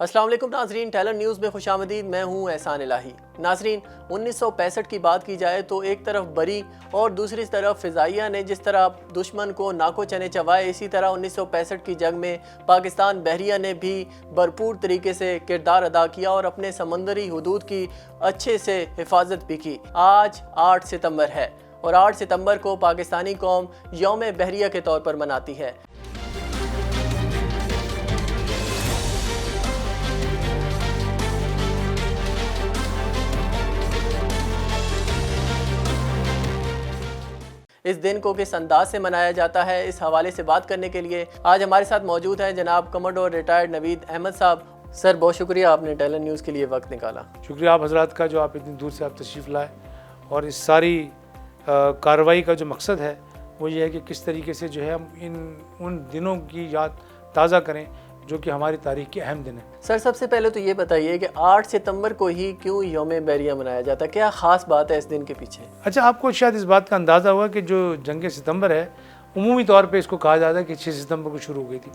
अस्सलाम वालेकुम नाजरीन, टैलेंट न्यूज़ में खुशामदीद। मैं हूँ एहसान इलाही। नाजरीन, 1965 की बात की जाए तो एक तरफ बरी और दूसरी तरफ फ़िज़ाइया ने जिस तरह दुश्मन को नाको चने चबाए, इसी तरह 1965 की जंग में पाकिस्तान बहरिया ने भी भरपूर तरीके से किरदार अदा किया और अपने समंदरी हदूद की अच्छे से हिफाजत भी की। आज 8 सितंबर है और 8 सितंबर को पाकिस्तानी कौम यौम बहरिया के तौर पर मनाती है। इस दिन को किस अंदाज से मनाया जाता है, इस हवाले से बात करने के लिए आज हमारे साथ मौजूद हैं जनाब कमोडोर रिटायर्ड नवीद अहमद साहब। सर, बहुत शुक्रिया आपने टैलेंट न्यूज़ के लिए वक्त निकाला। शुक्रिया आप हजरात का, जो आप इतनी दूर से आप तशरीफ़ लाए। और इस सारी कार्रवाई का जो मकसद है वो ये है कि किस तरीके से जो है हम उन दिनों की याद ताज़ा करें जो कि हमारी तारीख के अहम दिन है। सर, सबसे पहले तो ये बताइए कि 8 सितंबर को ही क्यों यौम बहरिया मनाया जाता है? क्या ख़ास बात है इस दिन के पीछे? अच्छा, आपको शायद इस बात का अंदाज़ा हुआ कि जो जंग सितंबर है उमूमी तौर पे इसको कहा जाता है कि 6 सितंबर को शुरू हो गई थी।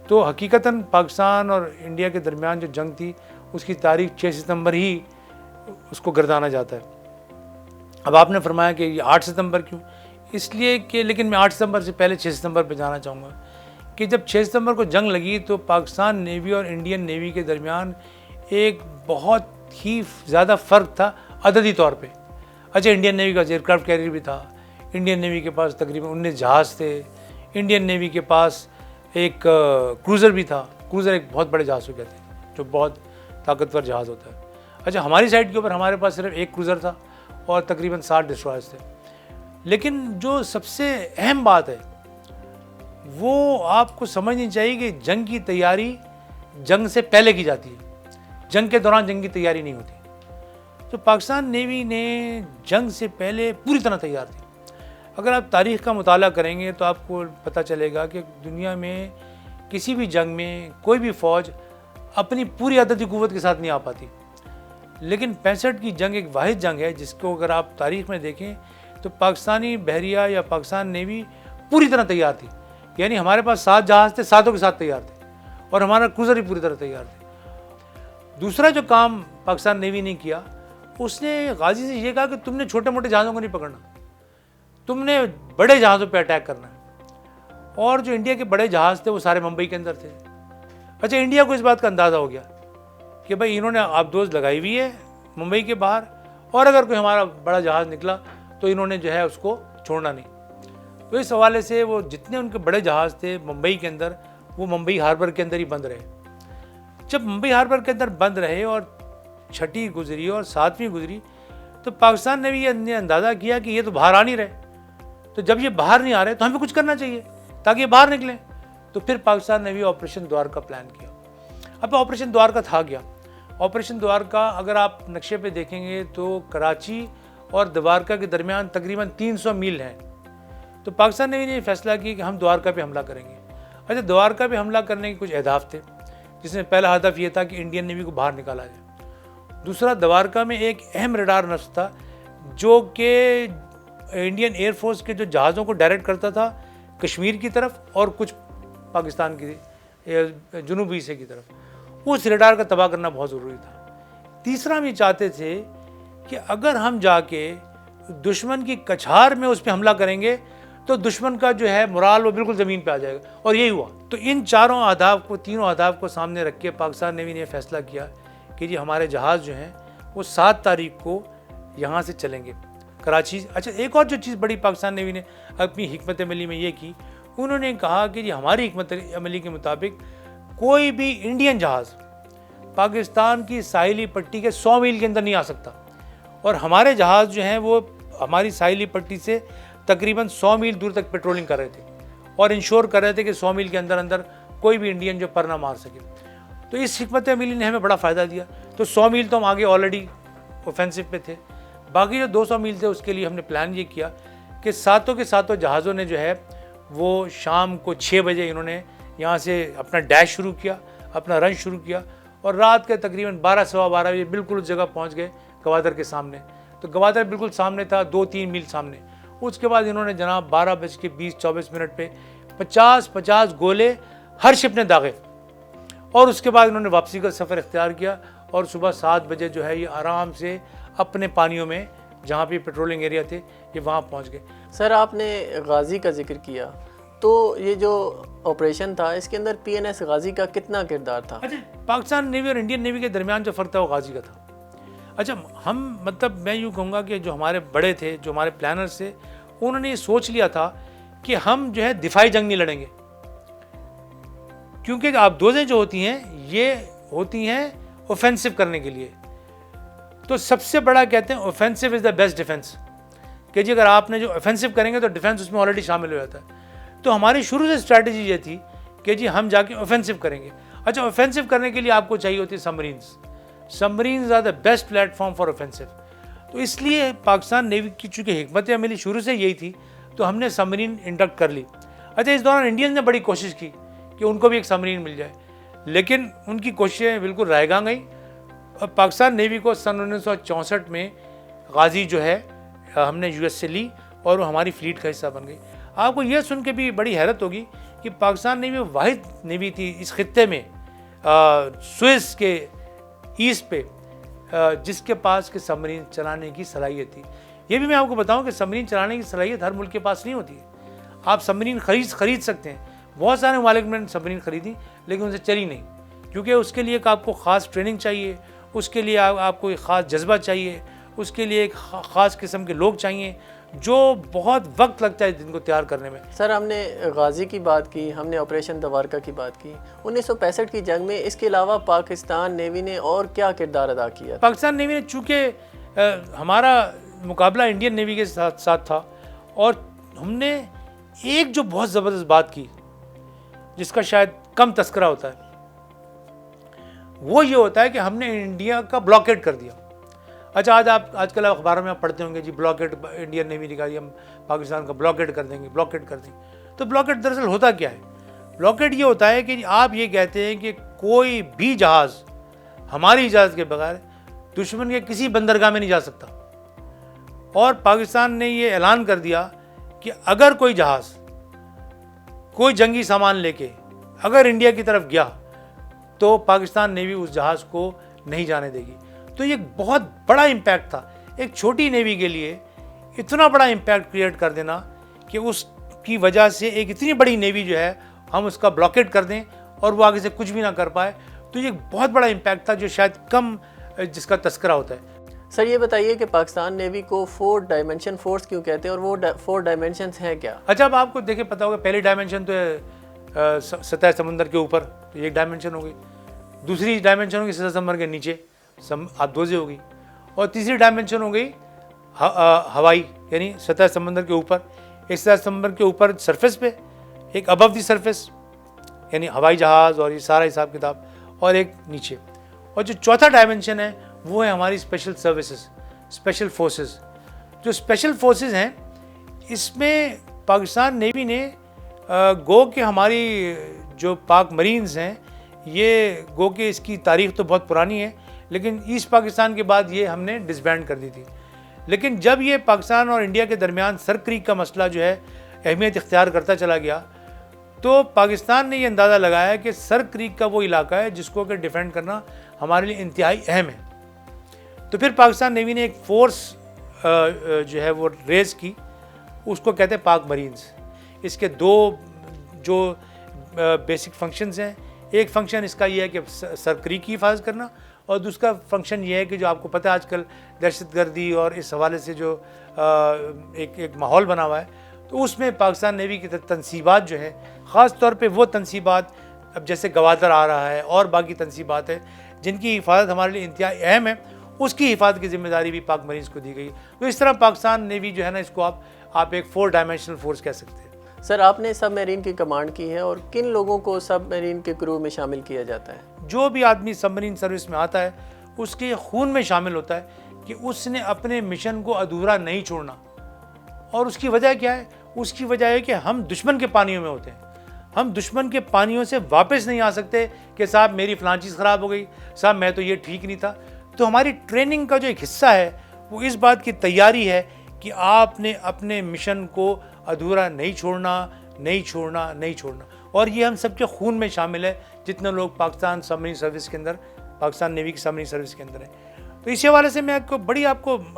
तो हकीकतन पाकिस्तान और इंडिया के दरमियान जो जंग थी उसकी तारीख 6 सितंबर ही उसको गर्दाना जाता है। अब आपने फरमाया कि ये 8 सितंबर क्यों, इसलिए कि लेकिन मैं 8 सितंबर से पहले 6 सितंबर पर जाना चाहूँगा कि जब 6 सितंबर को जंग लगी तो पाकिस्तान नेवी और इंडियन नेवी के दरमियान एक बहुत ही ज़्यादा फ़र्क था अददी तौर पे। अच्छा, इंडियन नेवी का एयरक्राफ्ट कैरियर भी था, इंडियन नेवी के पास तकरीबन 19 जहाज़ थे, इंडियन नेवी के पास एक क्रूज़र भी था। क्रूज़र एक बहुत बड़े जहाज़ को कहते हैं जो बहुत ताकतवर जहाज़ होता है। अच्छा, हमारी साइड के ऊपर हमारे पास सिर्फ एक क्रूज़र था और तकरीबन 60 डिस्ट्रॉयर्स थे। लेकिन जो सबसे अहम बात है वो आपको समझनी चाहिए कि जंग की तैयारी जंग से पहले की जाती है, जंग के दौरान जंग की तैयारी नहीं होती। तो पाकिस्तान नेवी ने जंग से पहले पूरी तरह तैयार थी। अगर आप तारीख़ का मुताला करेंगे तो आपको पता चलेगा कि दुनिया में किसी भी जंग में कोई भी फ़ौज अपनी पूरी अददी क़ुव्वत के साथ नहीं आ पाती। लेकिन 65 की जंग एक वाहिद जंग है जिसको अगर आप तारीख़ में देखें तो पाकिस्तानी बहरिया या पाकिस्तान नेवी पूरी तरह तैयार थी। यानी हमारे पास 7 जहाज़ थे, 7 के साथ तैयार थे और हमारा क्रूज़र भी पूरी तरह तैयार थे। दूसरा जो काम पाकिस्तान नेवी ने किया, उसने गाजी से ये कहा कि तुमने छोटे मोटे जहाज़ों को नहीं पकड़ना, तुमने बड़े जहाज़ों पे अटैक करना है। और जो इंडिया के बड़े जहाज़ थे वो सारे मुंबई के अंदर थे। अच्छा, इंडिया को इस बात का अंदाज़ा हो गया कि भाई इन्होंने आबदोज़ लगाई हुई है मुंबई के बाहर और अगर कोई हमारा बड़ा जहाज़ निकला तो इन्होंने जो है उसको छोड़ना नहीं। तो इस हवाले से वो जितने उनके बड़े जहाज़ थे मुंबई के अंदर, वो मुंबई हार्बर के अंदर ही बंद रहे। जब मुंबई हार्बर के अंदर बंद रहे और 6ठी गुजरी और 7वीं गुजरी तो पाकिस्तान ने भी ये अंदाज़ा किया कि ये तो बाहर आ नहीं रहे, तो जब ये बाहर नहीं आ रहे तो हमें कुछ करना चाहिए ताकि ये बाहर निकलें। तो फिर पाकिस्तान ने भी ऑपरेशन द्वारका प्लान किया। अब ऑपरेशन द्वारका था गया। ऑपरेशन द्वारका अगर आप नक्शे पे देखेंगे तो कराची और द्वारका के दरमियान तकरीबन 300 मील है। तो पाकिस्तान ने भी फैसला किया कि हम द्वारका पे हमला करेंगे। अच्छा, द्वारका पे हमला करने के कुछ अहदाफ थे, जिसमें पहला हदफ ये था कि इंडियन नेवी को बाहर निकाला जाए। दूसरा, द्वारका में एक अहम रडार नस्ब था जो कि इंडियन एयरफोर्स के जो जहाज़ों को डायरेक्ट करता था कश्मीर की तरफ और कुछ पाकिस्तान की जुनूबी हिस्से की तरफ। उस रडार का तबाह करना बहुत ज़रूरी था। तीसरा, हम ये चाहते थे कि अगर हम जाके दुश्मन की कछार में उस पर हमला करेंगे तो दुश्मन का जो है मोराल वो बिल्कुल ज़मीन पे आ जाएगा, और यही हुआ। तो इन तीनों अहदाफ को सामने रख के पाकिस्तान नेवी ने फैसला किया कि जी हमारे जहाज़ जो हैं वो 7 तारीख को यहाँ से चलेंगे कराची। अच्छा, एक और जो चीज़ बड़ी पाकिस्तान नेवी ने अपनी हिकमत अमली में ये की, उन्होंने कहा कि जी हमारी हिकमत अमली के मुताबिक कोई भी इंडियन जहाज़ पाकिस्तान की साहिली पट्टी के 100 मील के अंदर नहीं आ सकता, और हमारे जहाज़ जो हैं वो हमारी साहिली पट्टी से तकरीबन 100 मील दूर तक पेट्रोलिंग कर रहे थे और इंश्योर कर रहे थे कि 100 मील के अंदर अंदर कोई भी इंडियन जो पर ना मार सके। तो इस हिकमत अमली ने हमें बड़ा फ़ायदा दिया। तो 100 मील तो हम आगे ऑलरेडी ऑफेंसिव पे थे, बाकी जो 200 मील थे उसके लिए हमने प्लान ये किया कि सातों के सातों जहाज़ों ने जो है वो शाम को 6 बजे इन्होंने यहाँ से अपना डैश शुरू किया, अपना रन शुरू किया, और रात के तकरीबन 12 सवा 12 बजे बिल्कुल उस जगह पहुँच गए गवादर के सामने। तो गवादर बिल्कुल सामने था, 2-3 मील सामने। उसके बाद इन्होंने जनाब 12:20-24 पे 50-50 गोले हर शिप ने दागे, और उसके बाद उन्होंने वापसी का सफ़र इख्तियार किया और सुबह 7 बजे जो है ये आराम से अपने पानियों में, जहाँ पे पेट्रोलिंग एरिया थे, ये वहाँ पहुँच गए। सर आपने गाजी का जिक्र किया, तो ये जो ऑपरेशन था इसके अंदर PNS गाजी का कितना किरदार था? अच्छा, पाकिस्तान नेवी और इंडियन नेवी के दरमियान जो फ़र्क था वो गाजी का था। अच्छा, हम मतलब मैं यूँ कहूँगा कि जो हमारे बड़े थे, जो हमारे प्लानर्स थे, उन्होंने ये सोच लिया था कि हम जो है दिफाई जंग नहीं लड़ेंगे, क्योंकि आबदोज़ें जो होती हैं ये होती हैं ऑफेंसिव करने के लिए। तो सबसे बड़ा कहते हैं offensive is the best defence, कि जी अगर आपने जो ऑफेंसिव करेंगे तो डिफेंस उसमें ऑलरेडी शामिल हो जाता है। तो हमारी शुरू से स्ट्रैटेजी ये थी कि जी हम जाके ऑफेंसिव करेंगे। अच्छा, ऑफेंसिव करने के लिए आपको चाहिए होती है submarines. Submarines are the best platform for offensive. तो इसलिए पाकिस्तान नेवी की चूँकि हिकमत अमली शुरू से यही थी, तो हमने सबमरीन इंडक्ट कर ली। अच्छा, इस दौरान इंडियन ने बड़ी कोशिश की कि उनको भी एक सबमरीन मिल जाए, लेकिन उनकी कोशिशें बिल्कुल रायगां गई। और पाकिस्तान नेवी को सन 1964 में गाजी जो है हमने US से ली और वो हमारी फ्लीट का हिस्सा बन गई। आपको यह सुन के भी बड़ी हैरत होगी कि पाकिस्तान नेवी वाहिद नेवी थी इस खित्ते में, सुएज़ के ईस्ट पे, जिसके पास के सबमरीन चलाने की सलाहियत थी। ये भी मैं आपको बताऊं कि सबमरीन चलाने की सलाहियत हर मुल्क के पास नहीं होती है। आप सबमरीन खरीद सकते हैं, बहुत सारे ममालिक में सबमरीन खरीदी लेकिन उनसे चली नहीं, क्योंकि उसके लिए आपको ख़ास ट्रेनिंग चाहिए, उसके लिए आपको एक ख़ास जज्बा चाहिए, उसके लिए एक ख़ास किस्म के लोग चाहिए, जो बहुत वक्त लगता है जिनको तैयार करने में। सर हमने गाजी की बात की, हमने ऑपरेशन दवारका की बात की। 1965 की जंग में इसके अलावा पाकिस्तान नेवी ने और क्या किरदार अदा किया? पाकिस्तान नेवी ने, चूँकि हमारा मुकाबला इंडियन नेवी के साथ था, और हमने एक जो बहुत ज़बरदस्त बात की जिसका शायद कम तस्करा होता है, वो ये होता है कि हमने इंडिया का ब्लॉकेड कर दिया। अच्छा, आजकल अखबारों में आप पढ़ते होंगे जी ब्लॉकेड, इंडियन नेवी ने कहा हम पाकिस्तान का ब्लॉकेड कर देंगे, ब्लॉकेड कर देंगे। तो ब्लॉकेड दरअसल होता क्या है? ब्लॉकेड ये होता है कि आप ये कहते हैं कि कोई भी जहाज़ हमारी इजाज़त के बगैर दुश्मन के किसी बंदरगाह में नहीं जा सकता। और पाकिस्तान ने ये ऐलान कर दिया कि अगर कोई जहाज़ कोई जंगी सामान लेके अगर इंडिया की तरफ गया तो पाकिस्तान नेवी उस जहाज़ को नहीं जाने देगी। तो ये बहुत बड़ा इम्पैक्ट था एक छोटी नेवी के लिए, इतना बड़ा इम्पैक्ट क्रिएट कर देना कि उसकी वजह से एक इतनी बड़ी नेवी जो है हम उसका ब्लॉकेट कर दें और वो आगे से कुछ भी ना कर पाए। तो ये बहुत बड़ा इम्पैक्ट था जो शायद कम जिसका तस्करा होता है। सर ये बताइए कि पाकिस्तान नेवी को 4 डायमेंशन फोर्स क्यों कहते हैं, और वो 4 डायमेंशंस हैं क्या? अच्छा, अब आपको देखिए पता होगा, पहली डायमेंशन तो है सतह समंदर के ऊपर, तो एक डायमेंशन हो गई। दूसरी डायमेंशन होगी सतह समंदर के नीचे, आबदोज़ें होगी। और तीसरी डायमेंशन हो गई हवाई, यानी सतह समंदर के ऊपर। एक सतह समंदर के ऊपर सरफेस पे, एक अबव दी सरफेस यानी हवाई जहाज़ और ये सारा हिसाब किताब, और एक नीचे। और जो चौथा डायमेंशन है वो है हमारी स्पेशल सर्विसेज, स्पेशल फोर्सेस। जो स्पेशल फोर्सेस हैं इसमें पाकिस्तान नेवी ने गो के हमारी जो पाक मरीन्स हैं, ये गो के इसकी तारीख़ तो बहुत पुरानी है, लेकिन ईस्ट पाकिस्तान के बाद ये हमने डिसबैंड कर दी थी। लेकिन जब ये पाकिस्तान और इंडिया के दरमियान सर क्रीक का मसला जो है अहमियत इख्तियार करता चला गया, तो पाकिस्तान ने ये अंदाज़ा लगाया कि सर क्रीक का वो इलाका है जिसको कि डिफेंड करना हमारे लिए इंतहाई अहम है। तो फिर पाकिस्तान नेवी ने एक फ़ोर्स जो है वो रेज़ की, उसको कहते हैं पाक मरीन्स। इसके 2 जो बेसिक फंक्शंस हैं, एक फंक्शन इसका ये है कि सर क्रीक की हिफाजत करना, और दूसरा फंक्शन ये है कि जो आपको पता है आजकल दहशतगर्दी और इस हवाले से जो एक माहौल बना हुआ है, तो उसमें पाकिस्तान नेवी की तनसीबात जो है, ख़ास तौर पे वो तनसीबात, अब जैसे गवादर आ रहा है और बाकी तनसीबात है जिनकी हिफाजत हमारे लिए इंतहाई अहम है, उसकी हिफाजत की जिम्मेदारी भी पाक मरीन्स को दी गई। तो इस तरह पाकिस्तान नेवी जो है ना, इसको आप एक 4 डायमेंशनल फोर्स कह सकते हैं। सर आपने सबमरीन की कमांड की है, और किन लोगों को सबमरीन के क्रू में शामिल किया जाता है? जो भी आदमी सबमरीन सर्विस में आता है उसके खून में शामिल होता है कि उसने अपने मिशन को अधूरा नहीं छोड़ना। और उसकी वजह क्या है? उसकी वजह है कि हम दुश्मन के पानियों में होते हैं, हम दुश्मन के पानियों से वापस नहीं आ सकते कि साहब मेरी फलां चीज़ ख़राब हो गई, साहब मैं तो ये ठीक नहीं था। तो हमारी ट्रेनिंग का जो एक हिस्सा है वो इस बात की तैयारी है कि आपने अपने मिशन को अधूरा नहीं छोड़ना, नहीं छोड़ना, नहीं छोड़ना। और ये हम सबके खून में शामिल है, जितने लोग पाकिस्तान सबमरीन सर्विस के अंदर, पाकिस्तान नेवी की सबमरीन सर्विस के अंदर हैं। तो इस हवाले से मैं आपको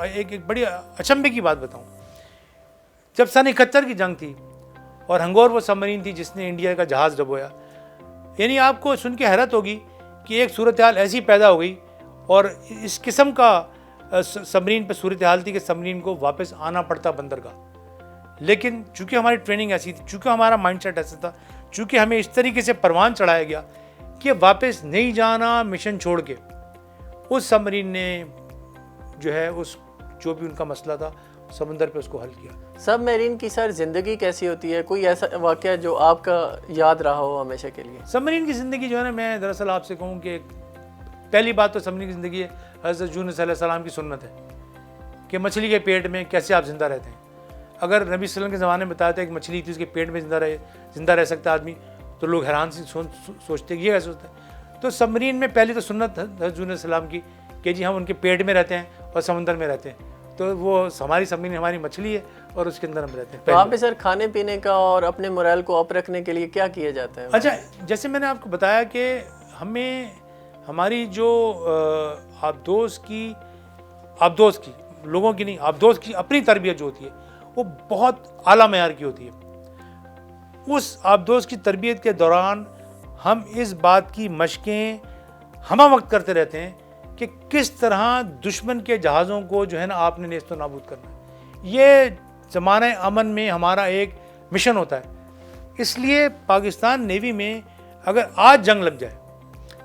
एक बड़ी अचंभे की बात बताऊं। जब सन 71 की जंग थी और हंगोर वो सबमरीन थी जिसने इंडिया का जहाज़ डुबोया, यानी आपको सुन के हैरत होगी कि एक सूरत हाल ऐसी पैदा हो गई और इस किस्म का सबमरीन पर सूरत हाल थी कि सबमरीन को वापस आना पड़ता बंदरगाह। लेकिन चूंकि हमारी ट्रेनिंग ऐसी थी, चूंकि हमारा माइंडसेट ऐसा था, चूंकि हमें इस तरीके से परवान चढ़ाया गया कि वापस नहीं जाना मिशन छोड़ के, उस सबमरीन ने जो है उस जो भी उनका मसला था समुंदर पे उसको हल किया। सबमरीन की सर ज़िंदगी कैसी होती है? कोई ऐसा वाक़या जो आपका याद रहा हो हमेशा के लिए? सबमरीन की ज़िंदगी जो है ना, मैं दरअसल आपसे कहूँ कि पहली बात तो सबमरीन की ज़िंदगी है हज़रत यूनुस अलैहिस्सलाम की सुन्नत है कि मछली के पेट में कैसे आप ज़िंदा रहते हैं। अगर नबी सल्लल्लाहु अलैहि वसल्लम के ज़माने में बताते हैं कि मछली थी उसके पेट में ज़िंदा रह सकता आदमी, तो लोग हैरान से सोचते ये कैसे होता है। तो सबमरीन में पहली तो सुन्नत हज़रत यूनुस अलैहिस्सलाम की कि जी हम उनके पेट में रहते हैं और समुंदर में रहते हैं। तो वो हमारी सबमरीन हमारी मछली है और उसके अंदर हम रहते हैं। वहाँ पे सर खाने पीने का और अपने मोरल को अप रखने के लिए क्या किया जाता है? अच्छा, जैसे मैंने आपको बताया कि हमें हमारी जो आबदोज़ की लोगों की नहीं, आबदोज़ की अपनी तरबियत जो होती है वो बहुत आला मयार की होती है। उस आबदोज़ की तरबियत के दौरान हम इस बात की मशकें हम वक्त करते रहते हैं कि किस तरह दुश्मन के जहाज़ों को जो है ना आपने नेस्तो नाबूद करना है। ये ज़माने अमन में हमारा एक मिशन होता है। इसलिए पाकिस्तान नेवी में अगर आज जंग लग जाए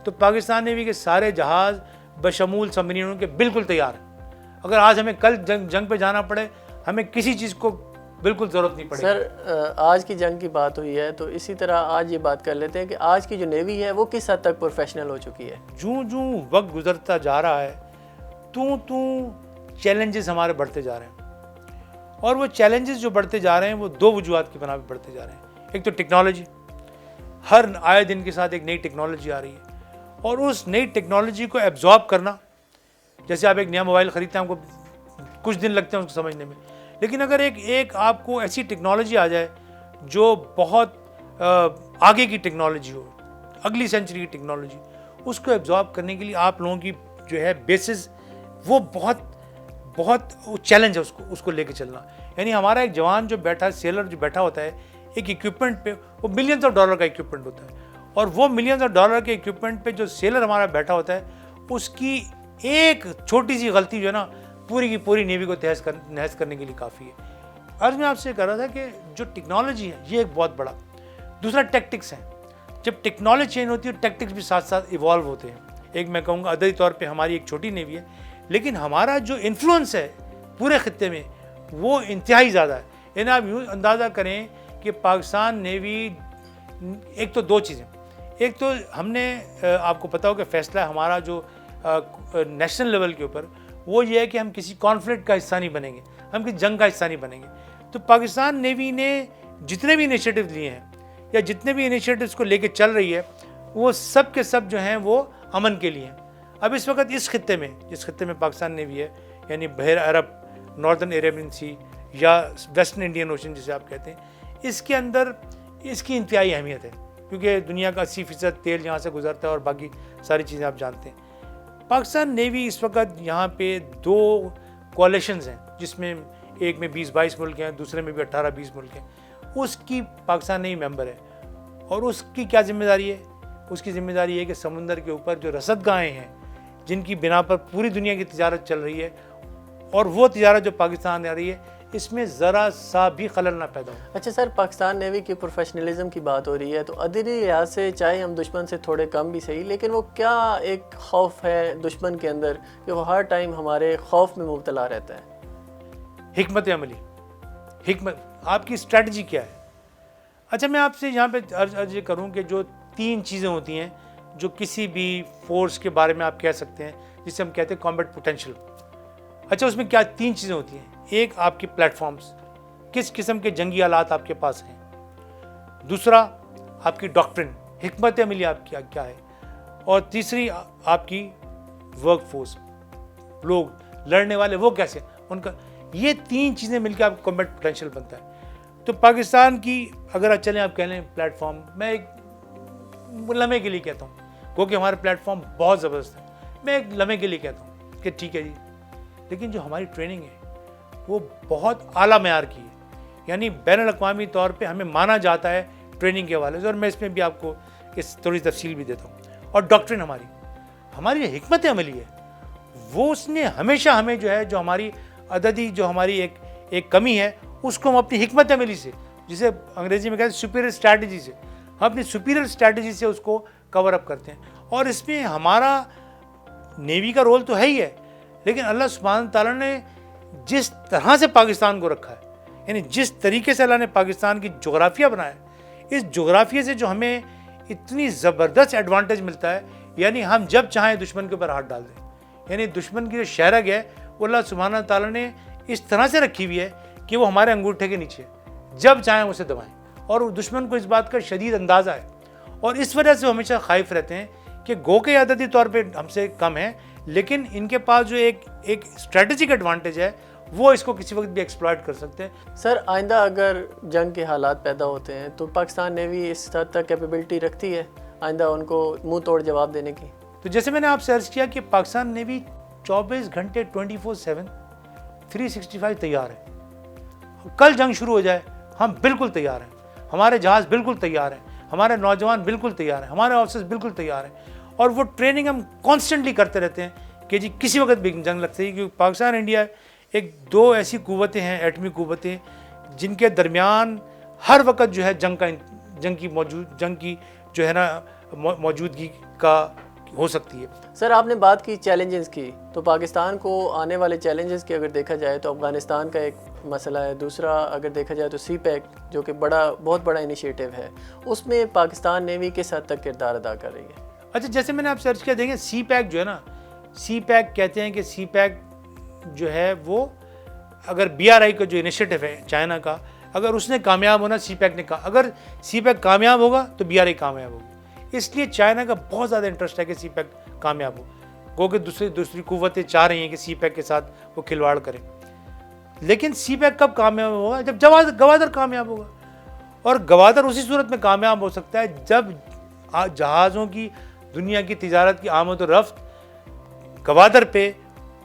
तो पाकिस्तान नेवी के सारे जहाज़ बशमूल सबमरीनों के बिल्कुल तैयार हैं। अगर आज हमें कल जंग पे जाना पड़े, हमें किसी चीज़ को बिल्कुल ज़रूरत नहीं पड़ेगी। सर आज की जंग की बात हुई है तो इसी तरह आज ये बात कर लेते हैं कि आज की जो नेवी है वो किस हद तक प्रोफेशनल हो चुकी है? जूं वक्त गुजरता जा रहा है चैलेंजेस हमारे बढ़ते जा रहे हैं और वो चैलेंजेस जो बढ़ते जा रहे हैं वो दो वजूहात की बना पर बढ़ते जा रहे हैं। एक तो टेक्नोलॉजी, हर आए दिन के साथ एक नई टेक्नोलॉजी आ रही है और उस नई टेक्नोलॉजी को एब्जॉर्ब करना, जैसे आप एक नया मोबाइल खरीदते हैं आपको कुछ दिन लगते हैं उसको समझने में, लेकिन अगर एक आपको ऐसी टेक्नोलॉजी आ जाए जो बहुत आगे की टेक्नोलॉजी हो, अगली सेंचुरी की टेक्नोलॉजी, उसको एब्जॉर्ब करने के लिए आप लोगों की जो है बेसिस वो बहुत चैलेंज है उसको लेके चलना। यानी हमारा एक जवान जो बैठा, सेलर जो बैठा होता है एक इक्विपमेंट पे, वो मिलियंस ऑफ डॉलर का इक्विपमेंट होता है और वो मिलियंस ऑफ डॉलर के इक्विपमेंट पे जो सेलर हमारा बैठा होता है उसकी एक छोटी सी गलती जो है ना पूरी की पूरी नेवी को तहस करने के लिए काफ़ी है। आज मैं आपसे कह रहा था कि जो टेक्नोलॉजी है ये एक बहुत बड़ा, दूसरा टैक्टिक्स है। जब टेक्नोलॉजी चेंज होती है टैक्टिक्स भी साथ साथ इवॉल्व होते हैं। एक मैं कहूँगा अददी तौर पे हमारी एक छोटी नेवी है, लेकिन हमारा जो इन्फ्लुएंस है पूरे खत्ते में वो इंतहाई ज़्यादा है। यानी आप यूँ अंदाज़ा करें कि पाकिस्तान नेवी, एक तो दो चीज़ें, एक तो हमने आपको पता हो कि फ़ैसला हमारा जो नेशनल लेवल के ऊपर वो ये है कि हम किसी कॉन्फ्लिक्ट का हिस्सा नहीं बनेंगे, हम किसी जंग का हिस्सा नहीं बनेंगे। तो पाकिस्तान नेवी ने जितने भी इनिशिएटिव लिए हैं या जितने भी इनिशिएटिव्स को लेके चल रही है वो सब के सब जो हैं वो अमन के लिए हैं। अब इस वक्त इस खत्ते में पाकिस्तान नेवी है, यानी बहर अरब, नॉर्दर्न अरेबियन सी या वेस्टर्न इंडियन ओशन जिसे आप कहते हैं, इसके अंदर इसकी इंतहाई अहमियत है क्योंकि दुनिया का 80% तेल यहाँ से गुजरता है और बाकी सारी चीज़ें आप जानते हैं। पाकिस्तान नेवी इस वक्त यहाँ पे दो कोalitions हैं जिसमें एक में 20-22 मुल्क हैं, दूसरे में भी 18-20 मुल्क हैं, उसकी पाकिस्तान नेवी मेंबर है और उसकी क्या जिम्मेदारी है? उसकी ज़िम्मेदारी है कि समुंदर के ऊपर जो रसदगाहें हैं जिनकी बिना पर पूरी दुनिया की तिजारत चल रही है और वो तिजारत जो पाकिस्तान आ रही है इसमें ज़रा सा भी खलल ना पैदा हो। अच्छा सर, पाकिस्तान नेवी की प्रोफेशनलिज्म की बात हो रही है तो अददी लिहाज से चाहे हम दुश्मन से थोड़े कम भी सही, लेकिन वो क्या एक खौफ है दुश्मन के अंदर कि वो हर टाइम हमारे खौफ में मुब्तला रहता है? हिकमत अमली, आपकी स्ट्रेटजी क्या है? अच्छा, मैं आपसे यहाँ पे अर्ज करूँ कि जो 3 चीज़ें होती हैं जो किसी भी फोर्स के बारे में आप कह सकते हैं जिसे हम कहते हैं कॉम्बैट पोटेंशियल। अच्छा, उसमें क्या 3 चीज़ें होती हैं? एक आपके प्लेटफॉर्म्स, किस किस्म के जंगी आलात आपके पास हैं। दूसरा आपकी डॉक्ट्रिन, हिकमत अमली आपकी क्या है। और तीसरी आपकी वर्कफोर्स, लोग लड़ने वाले वो कैसे, उनका, ये 3 चीज़ें मिलकर आपका कॉम्बैट पोटेंशियल बनता है। तो पाकिस्तान की अगर चलें आप कह लें प्लेटफॉर्म, मैं एक लम्हे के लिए कहता हूँ, क्योंकि हमारा प्लेटफॉर्म बहुत ज़बरदस्त है, मैं एक लम्हे के लिए कहता हूँ कि ठीक है जी, लेकिन जो हमारी ट्रेनिंग है वो बहुत आला मेयार की है, यानी बैनुल-अक़वामी तौर पे हमें माना जाता है ट्रेनिंग के हवाले से, और मैं इसमें भी आपको इस थोड़ी तफसील भी देता हूँ। और डॉक्ट्रिन हमारी जो हिकमत अमली है वो उसने हमेशा हमें जो है, जो हमारी अददी जो हमारी एक कमी है, उसको हम अपनी हिकमत अमली से, जिसे अंग्रेजी में कहते हैं सुपीरियर स्ट्रैटेजी से, हम अपनी सुपीरियर स्ट्रैटेजी से उसको कवर अप करते हैं। और इसमें हमारा नेवी का रोल तो है ही है, लेकिन अल्लाह सुब्हान ताला ने जिस तरह से पाकिस्तान को रखा है, यानी जिस तरीके से अल्लाह ने पाकिस्तान की जोग्राफिया बनाया है, इस जोग्राफिया से जो हमें इतनी ज़बरदस्त एडवांटेज मिलता है, यानी हम जब चाहें दुश्मन के ऊपर हाथ डाल दें, यानी दुश्मन की जो शहरग है वो अल्लाह सुब्हान ताला ने इस तरह से रखी हुई है कि वो हमारे अंगूठे के नीचे, जब चाहें उसे दबाएं, और दुश्मन को इस बात का शदीद अंदाज़ा है, और इस वजह से वो हमेशा खाइफ रहते हैं कि गो के आदती तौर पे हमसे कम है, लेकिन इनके पास जो एक स्ट्रेटेजिक एडवांटेज है वो इसको किसी वक्त भी एक्सप्लॉइट कर सकते हैं। सर, आइंदा अगर जंग के हालात पैदा होते हैं तो पाकिस्तान नेवी इस हद तक कैपेबिलिटी रखती है आइंदा उनको मुंह तोड़ जवाब देने की? तो जैसे मैंने आपसे अर्ज़ किया कि पाकिस्तान नेवी 24 घंटे 24/7 365 तैयार है। कल जंग शुरू हो जाए हम बिल्कुल तैयार हैं, हमारे जहाज़ बिल्कुल तैयार हैं, हमारे नौजवान बिल्कुल तैयार हैं, हमारे ऑफिसर्स बिल्कुल तैयार हैं, और वो ट्रेनिंग हम कॉन्स्टेंटली करते रहते हैं कि जी किसी वक्त भी जंग लगती है, क्योंकि पाकिस्तान इंडिया एक दो ऐसी कुव्वतें हैं, एटमी कुव्वतें, जिनके दरमियान हर वक्त जो है जंग की जो है ना मौजूदगी का हो सकती है। सर, आपने बात की चैलेंजेस की, तो पाकिस्तान को आने वाले चैलेंजेस की अगर देखा जाए तो अफ़गानिस्तान का एक मसला है, दूसरा अगर देखा जाए तो CPEC जो कि बहुत बड़ा इनिशिएटिव है, उसमें पाकिस्तान नेवी किस हद तक किरदार अदा कर रही है? अच्छा, जैसे मैंने आप सर्च किया, देखें CPEC जो है ना, CPEC कहते हैं कि CPEC जो है वो अगर BRI का जो इनिशिएटिव है चाइना का, अगर उसने कामयाब होना, CPEC ने अगर CPEC कामयाब होगा तो BRI कामयाब होगी, इसलिए चाइना का बहुत ज़्यादा इंटरेस्ट है कि CPEC कामयाब हो, क्योंकि दूसरी कुव्वतें चाह रही हैं कि CPEC के साथ वो खिलवाड़ करें। लेकिन CPEC कब कामयाब होगा? जब गवादर कामयाब होगा, और गवादर उसी सूरत में कामयाब हो सकता है जब जहाज़ों की दुनिया की तिजारत की आमद और रफ्त गवादर पे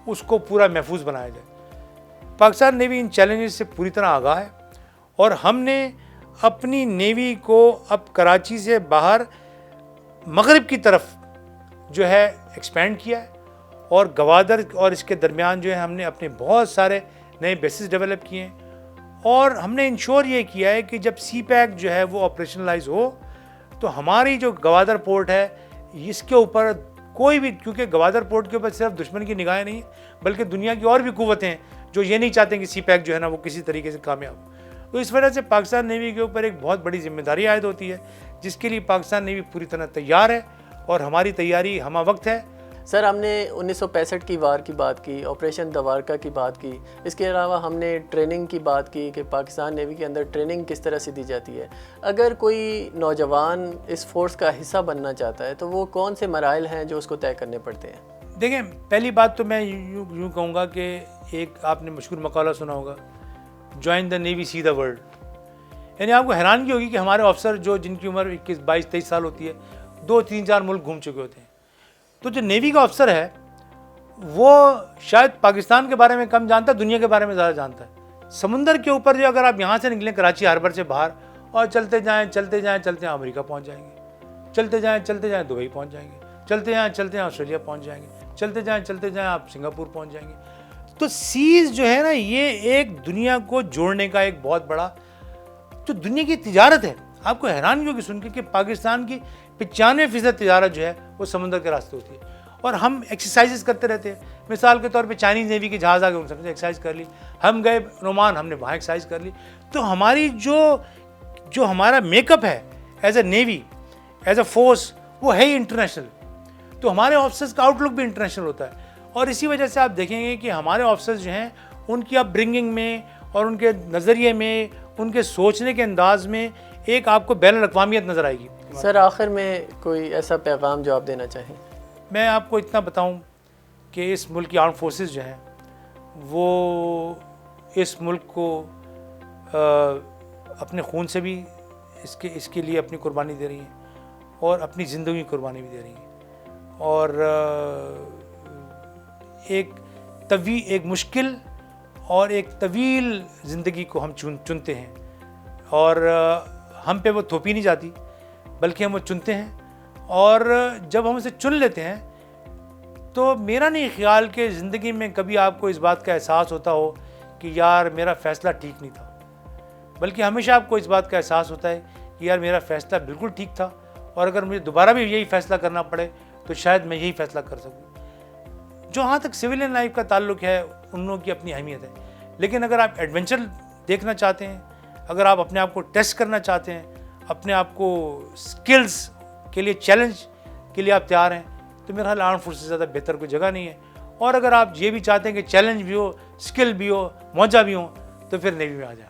उसको पूरा महफूज बनाया जाए। पाकिस्तान नेवी इन चैलेंजेस से पूरी तरह आगाह है, और हमने अपनी नेवी को अब कराची से बाहर मगरिब की तरफ जो है एक्सपेंड किया है, और गवादर और इसके दरमियान जो है हमने अपने बहुत सारे नए बेसिस डेवलप किए हैं, और हमने इंश्योर ये किया है कि जब CPEC जो है वो ऑपरेशनलाइज हो तो हमारी जो गवादर पोर्ट है इसके ऊपर कोई भी, क्योंकि गवादर पोर्ट के ऊपर सिर्फ दुश्मन की निगाहें नहीं बल्कि दुनिया की और भी कुव्वतें हैं जो ये नहीं चाहते कि CPEC जो है ना वो किसी तरीके से कामयाब हो। तो इस वजह से पाकिस्तान नेवी के ऊपर एक बहुत बड़ी जिम्मेदारी आयद होती है, जिसके लिए पाकिस्तान नेवी पूरी तरह तैयार है, और हमारी तैयारी हमा वक्त है। सर, हमने 1965 की वार की बात की, ऑपरेशन दवारका की बात की, इसके अलावा हमने ट्रेनिंग की बात की कि पाकिस्तान नेवी के अंदर ट्रेनिंग किस तरह से दी जाती है। अगर कोई नौजवान इस फोर्स का हिस्सा बनना चाहता है तो वो कौन से मराइल हैं जो उसको तय करने पड़ते हैं? देखें, पहली बात तो मैं यूँ कहूँगा कि एक आपने मशहूर मकाला सुना होगा, join the navy see the world, यानी आपको हैरानगी होगी कि हमारे अफसर जो जिनकी उम्र 21, 22, 23 साल होती है 2, 3, 4 मुल्क घूम चुके होते हैं। तो जो नेवी का अफसर है वो शायद पाकिस्तान के बारे में कम जानता है, दुनिया के बारे में ज़्यादा जानता है। समुंदर के ऊपर जो अगर आप यहाँ से निकलें कराची हार्बर से बाहर और चलते जाएँ अमेरिका पहुँच जाएंगे, चलते जाएँ दुबई पहुँच जाएंगे, चलते जाएँ ऑस्ट्रेलिया पहुँच जाएंगे, चलते जाएँ आप सिंगापुर पहुँच जाएंगे। तो सीज़ जो है ना, ये एक दुनिया को जोड़ने का एक बहुत बड़ा जो दुनिया की तिजारत है। आपको हैरानगी होगी सुन के कि पाकिस्तान की 95% तिजारत जो है वो समुद्र के रास्ते होती है, और हम एक्सरसाइजेस करते रहते हैं। मिसाल के तौर पे चाइनीज़ नेवी के जहाज़ आ गए, उनसे एक्सरसाइज कर ली, हम गए ओमान, हमने वहाँ एक्सरसाइज कर ली। तो हमारी जो हमारा मेकअप है as a navy, as a force, वो है ही इंटरनेशनल। तो हमारे ऑफिसर्स का आउटलुक भी इंटरनेशनल होता है, और इसी वजह से आप देखेंगे कि हमारे ऑफिसर्स जो हैं उनकी अपब्रिंगिंग में और उनके नज़रिए में, उनके सोचने के अंदाज में एक आपको बैनुल-अक़वामियत नज़र आएगी। सर, आखिर में कोई ऐसा पैगाम जो आप देना चाहें? मैं आपको इतना बताऊं कि इस मुल्क की आर्म फोर्सेस जो हैं वो इस मुल्क को अपने खून से भी इसके लिए अपनी कुर्बानी दे रही हैं, और अपनी ज़िंदगी की कुर्बानी भी दे रही हैं। और एक मुश्किल और एक तवील ज़िंदगी को हम चुनते हैं, और हम पे वो थोपी नहीं जाती बल्कि हम वो चुनते हैं। और जब हम उसे चुन लेते हैं तो मेरा नहीं ख्याल कि ज़िंदगी में कभी आपको इस बात का एहसास होता हो कि यार मेरा फ़ैसला ठीक नहीं था, बल्कि हमेशा आपको इस बात का एहसास होता है कि यार मेरा फ़ैसला बिल्कुल ठीक था, और अगर मुझे दोबारा भी यही फ़ैसला करना पड़े तो शायद मैं यही फ़ैसला कर सकूँ। जो हाँ तक सिविलियन लाइफ का ताल्लुक़ है, उन लोगों की अपनी अहमियत है, लेकिन अगर आप एडवेंचर देखना चाहते हैं, अगर आप अपने आप को टेस्ट करना चाहते हैं, अपने आप को स्किल्स के लिए, चैलेंज के लिए आप तैयार हैं, तो मेरा ख्याल आर्म फोर्स से ज़्यादा बेहतर कोई जगह नहीं है। और अगर आप ये भी चाहते हैं कि चैलेंज भी हो, स्किल भी हो, मौजा भी हो, तो फिर नेवी में आ जाए।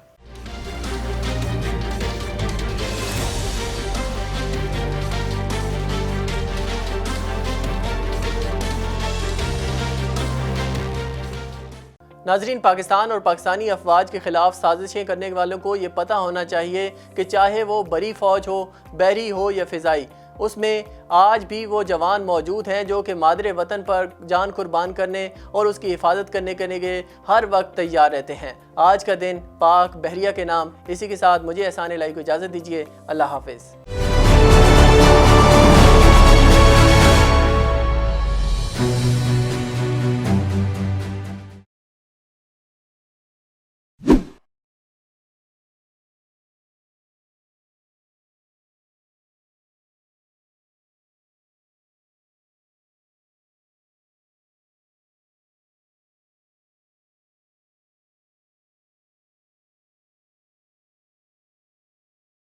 नाजरीन, पाकिस्तान और पाकिस्तानी अफवाज के ख़िलाफ़ साजिशें करने वालों को ये पता होना चाहिए कि चाहे वो बड़ी फ़ौज हो, बहरी हो या फ़िज़ाई, उसमें आज भी वो जवान मौजूद हैं जो कि मादरे वतन पर जान कुर्बान करने और उसकी हिफाजत करने के लिए हर वक्त तैयार रहते हैं। आज का दिन पाक बहरिया के नाम। इसी के साथ मुझे एहसान इलाही को इजाज़त दीजिए। अल्लाह हाफ़िज़।